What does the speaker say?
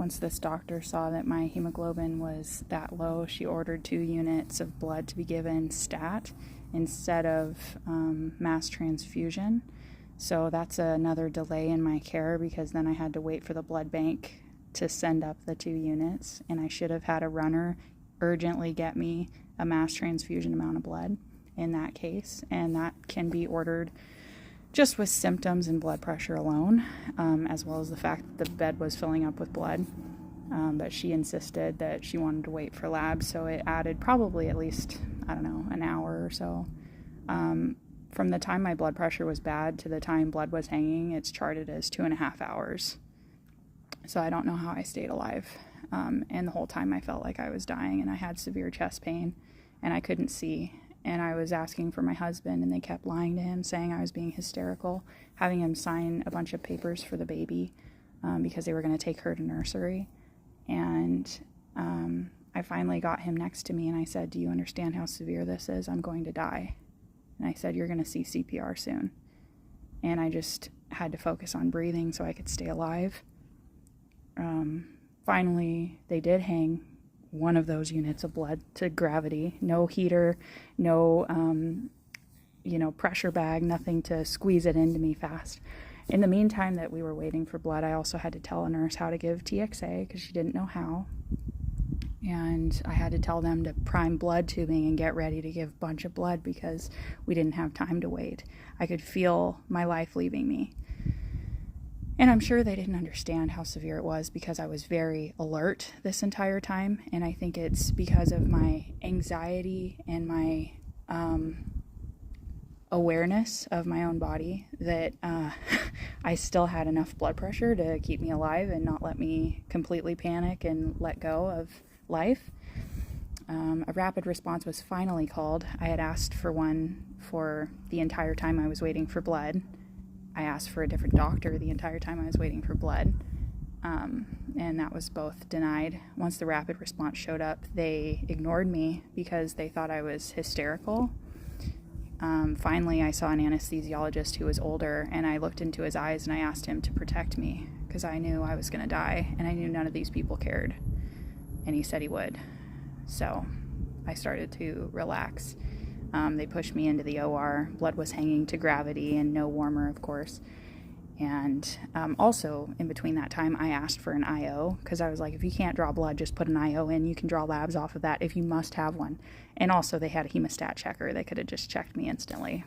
once this doctor saw that my hemoglobin was that low, she ordered 2 units of blood to be given stat instead of mass transfusion. So that's another delay in my care, because then I had to wait for the blood bank to send up the 2 units, and I should have had a runner urgently get me a mass transfusion amount of blood in that case, and that can be ordered just with symptoms and blood pressure alone, as well as the fact that the bed was filling up with blood. But she insisted that she wanted to wait for labs, so it added probably at least, I don't know, an hour or so. From the time my blood pressure was bad to the time blood was hanging, it's charted as 2.5 hours. So I don't know how I stayed alive. And the whole time I felt like I was dying, and I had severe chest pain, and I couldn't see. And I was asking for my husband, and they kept lying to him, saying I was being hysterical, having him sign a bunch of papers for the baby because they were going to take her to nursery. And I finally got him next to me, and I said, "Do you understand how severe this is? I'm going to die." And I said, "You're going to see CPR soon." And I just had to focus on breathing so I could stay alive. Finally, they did hang one of those units of blood to gravity. No heater, no, pressure bag, nothing to squeeze it into me fast. In the meantime that we were waiting for blood, I also had to tell a nurse how to give TXA because she didn't know how. And I had to tell them to prime blood tubing and get ready to give a bunch of blood because we didn't have time to wait. I could feel my life leaving me. And I'm sure they didn't understand how severe it was because I was very alert this entire time. And I think it's because of my anxiety and my awareness of my own body that I still had enough blood pressure to keep me alive and not let me completely panic and let go of life. A rapid response was finally called. I had asked for one for the entire time I was waiting for blood. I asked for a different doctor the entire time I was waiting for blood, and that was both denied. Once the rapid response showed up, they ignored me because they thought I was hysterical. Finally, I saw an anesthesiologist who was older, and I looked into his eyes and I asked him to protect me because I knew I was going to die, and I knew none of these people cared, and he said he would. So I started to relax. They pushed me into the OR. Blood was hanging to gravity and no warmer, of course. And also, in between that time, I asked for an IO because I was like, if you can't draw blood, just put an IO in. You can draw labs off of that if you must have one. And also, they had a hemostat checker. They could have just checked me instantly.